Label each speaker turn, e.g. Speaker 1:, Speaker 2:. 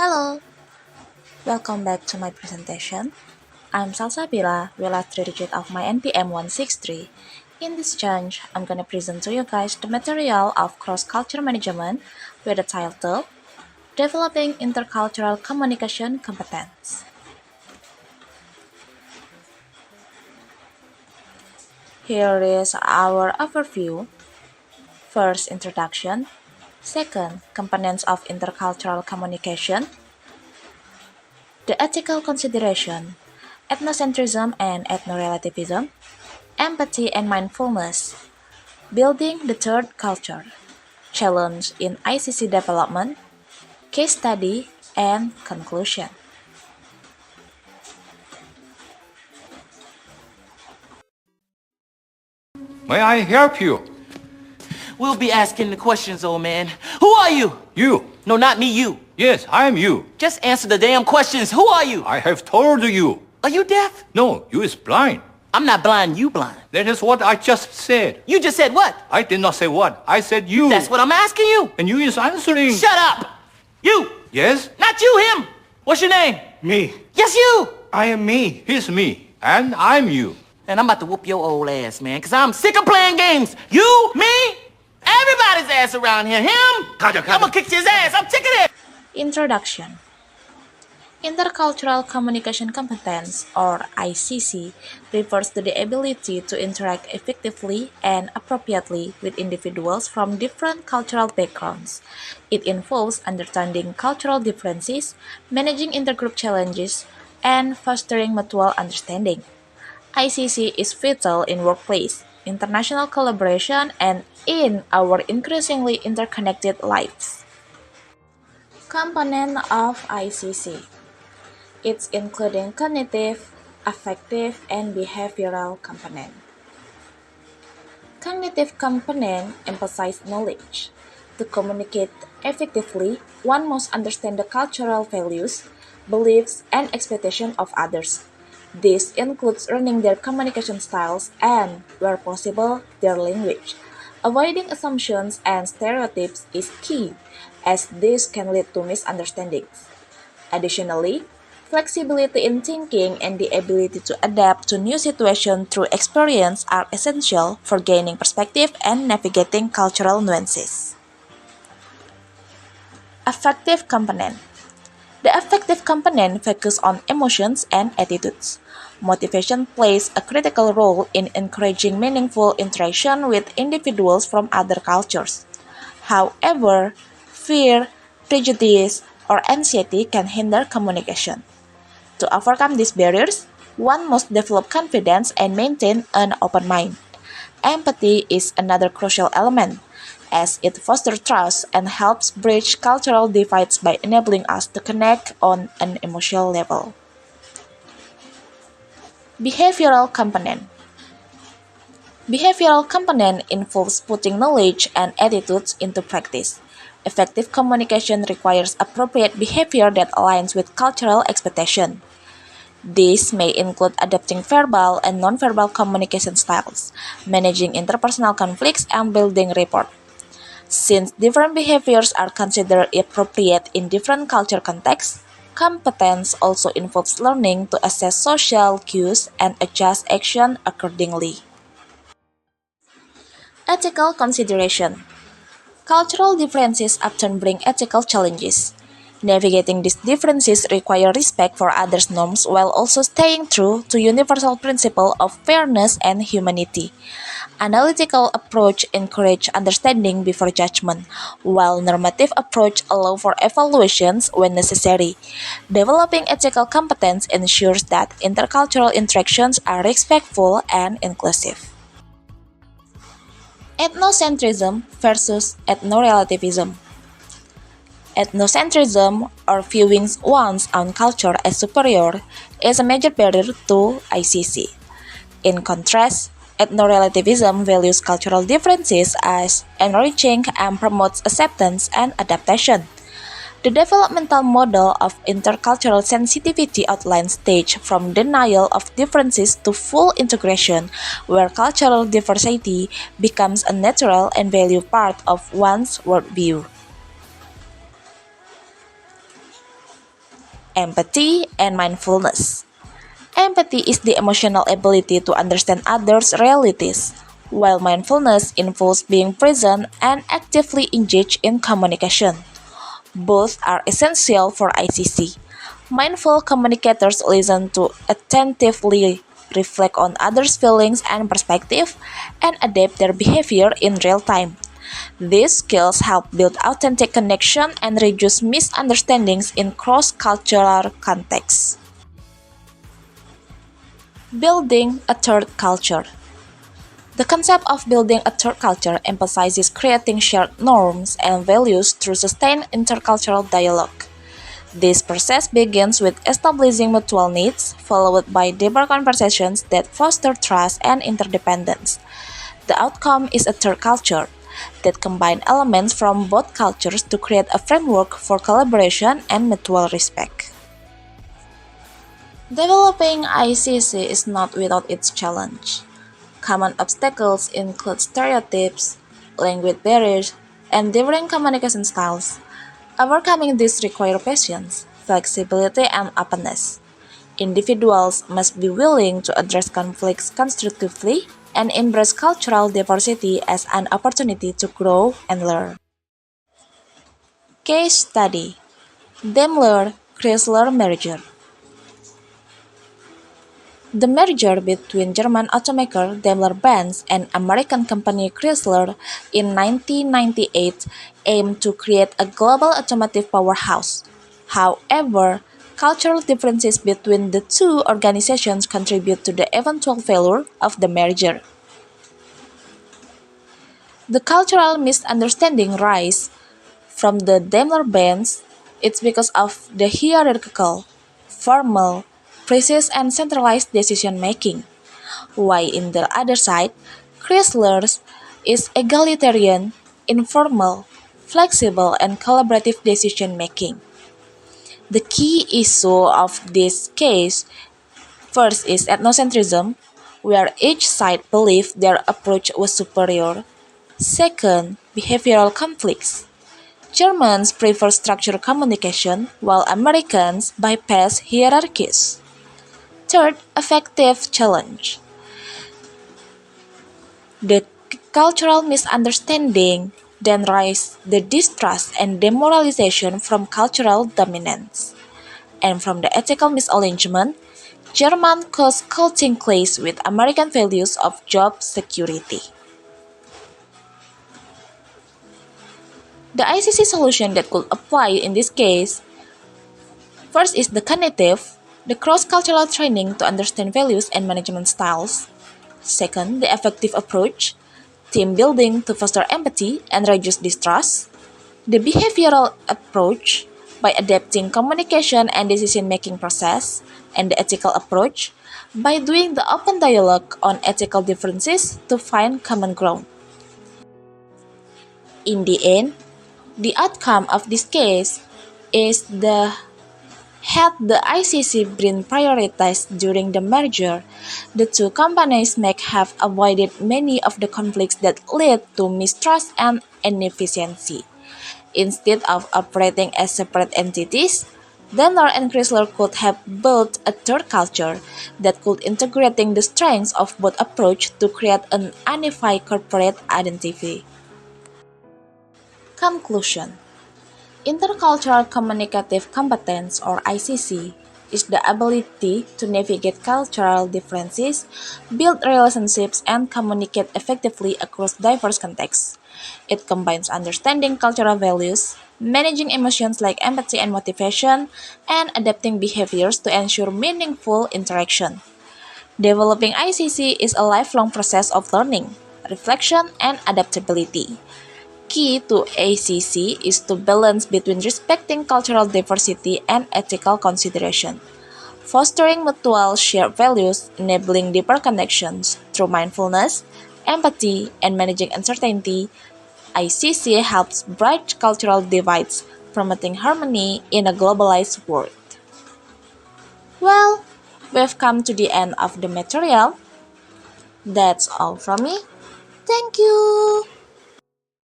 Speaker 1: Hello, welcome back to my presentation. I'm Salsabila, last three digit of my NPM 163. In this challenge, I'm gonna present to you guys the material of cross-culture management with the title Developing Intercultural Communication Competence. Here is our overview. First, introduction. Second, components of intercultural communication. The ethical consideration, ethnocentrism and ethnorelativism, empathy and mindfulness, building the third culture, challenge in ICC development, case study, and conclusion.
Speaker 2: May I help you?
Speaker 3: We'll be asking the questions, old man. Who are you?
Speaker 2: You.
Speaker 3: No, not me, you.
Speaker 2: Yes, I am you.
Speaker 3: Just answer the damn questions. Who are you?
Speaker 2: I have told you.
Speaker 3: Are you deaf?
Speaker 2: No, you is blind.
Speaker 3: I'm not blind, you blind.
Speaker 2: That is what I just said.
Speaker 3: You just said what?
Speaker 2: I did not say what. I said you.
Speaker 3: That's what I'm asking you.
Speaker 2: And you is answering.
Speaker 3: Shut up! You!
Speaker 2: Yes?
Speaker 3: Not you, him! What's your name?
Speaker 2: Me.
Speaker 3: Yes, you!
Speaker 2: I am me. He's me. And I'm you.
Speaker 3: And I'm about to whoop your old ass, man, because I'm sick of playing games. You, me, everybody's ass around here. Him? I'm gonna kick his ass. I'm sick of it.
Speaker 1: Introduction. Intercultural Communication Competence, or ICC, refers to the ability to interact effectively and appropriately with individuals from different cultural backgrounds. It involves understanding cultural differences, managing intergroup challenges, and fostering mutual understanding. ICC is vital in workplace, international collaboration, and in our increasingly interconnected lives. Component of ICC. It's including cognitive, affective, and behavioral component. Cognitive component emphasizes knowledge. To communicate effectively, one must understand the cultural values, beliefs, and expectations of others. This includes learning their communication styles and, where possible, their language. Avoiding assumptions and stereotypes is key, as this can lead to misunderstandings. Additionally, flexibility in thinking and the ability to adapt to new situations through experience are essential for gaining perspective and navigating cultural nuances. Affective component. The affective component focuses on emotions and attitudes. Motivation plays a critical role in encouraging meaningful interaction with individuals from other cultures. However, fear, prejudice, or anxiety can hinder communication. To overcome these barriers, one must develop confidence and maintain an open mind. Empathy is another crucial element, as it fosters trust and helps bridge cultural divides by enabling us to connect on an emotional level. Behavioral component. Behavioral component involves putting knowledge and attitudes into practice. Effective communication requires appropriate behavior that aligns with cultural expectation. This may include adapting verbal and nonverbal communication styles, managing interpersonal conflicts, and building rapport. Since different behaviors are considered appropriate in different culture contexts, competence also involves learning to assess social cues and adjust action accordingly. Ethical consideration. Cultural differences often bring ethical challenges. Navigating these differences require respect for others' norms while also staying true to universal principle of fairness and humanity. Analytical approach encourage understanding before judgment, while normative approach allow for evaluations when necessary. Developing ethical competence ensures that intercultural interactions are respectful and inclusive. Ethnocentrism versus ethnorelativism. Ethnocentrism, or viewing one's own culture as superior, is a major barrier to ICC. In contrast, ethnorelativism values cultural differences as enriching and promotes acceptance and adaptation. The developmental model of intercultural sensitivity outlines stage from denial of differences to full integration, where cultural diversity becomes a natural and valued part of one's worldview. empathy, and mindfulness. Empathy is the emotional ability to understand others' realities, while mindfulness involves being present and actively engaged in communication. Both are essential for ICC. Mindful communicators listen to attentively, reflect on others' feelings and perspective, and adapt their behavior in real time. These skills help build authentic connection and reduce misunderstandings in cross-cultural contexts. Building a third culture. The concept of building a third culture emphasizes creating shared norms and values through sustained intercultural dialogue. This process begins with establishing mutual needs, followed by deeper conversations that foster trust and interdependence. The outcome is a third culture that combines elements from both cultures to create a framework for collaboration and mutual respect. Developing ICC is not without its challenge. Common obstacles include stereotypes, language barriers, and differing communication styles. Overcoming these require patience, flexibility, and openness. Individuals must be willing to address conflicts constructively and embrace cultural diversity as an opportunity to grow and learn. Case study: Daimler Chrysler merger. The merger between German automaker Daimler-Benz and American company Chrysler in 1998 aimed to create a global automotive powerhouse. However, cultural differences between the two organizations contribute to the eventual failure of the merger. The cultural misunderstanding rise from the Daimler-Benz, it's because of the hierarchical, formal, precise and centralized decision making. While in the other side, Chrysler's is egalitarian, informal, flexible, and collaborative decision making. The key issue of this case first is ethnocentrism, where each side believed their approach was superior. Second, behavioral conflicts. Germans prefer structured communication, while Americans bypass hierarchies. Third, effective challenge. The cultural misunderstanding then rise the distrust and demoralization from cultural dominance. And from the ethical misalignment, German caused cutting clash with American values of job security. The ICC solution that could apply in this case first is the cognitive, the cross-cultural training to understand values and management styles. Second, the effective approach, team building to foster empathy and reduce distrust. The behavioral approach, by adapting communication and decision-making process. And the ethical approach, by doing the open dialogue on ethical differences to find common ground. In the end, the outcome of this case is the had the ICC been prioritized during the merger, the two companies may have avoided many of the conflicts that led to mistrust and inefficiency. Instead of operating as separate entities, Daimler and Chrysler could have built a third culture that could integrating the strengths of both approach to create an unified corporate identity. Conclusion: Intercultural communicative competence, or ICC, is the ability to navigate cultural differences, build relationships, and communicate effectively across diverse contexts. It combines understanding cultural values, managing emotions like empathy and motivation, and adapting behaviors to ensure meaningful interaction. Developing ICC is a lifelong process of learning, reflection, and adaptability. Key to ACC is to balance between respecting cultural diversity and ethical consideration, fostering mutual shared values, enabling deeper connections through mindfulness, empathy, and managing uncertainty. ICC helps bridge cultural divides, promoting harmony in a globalized world. Well, we've come to the end of the material. That's all from me. Thank you.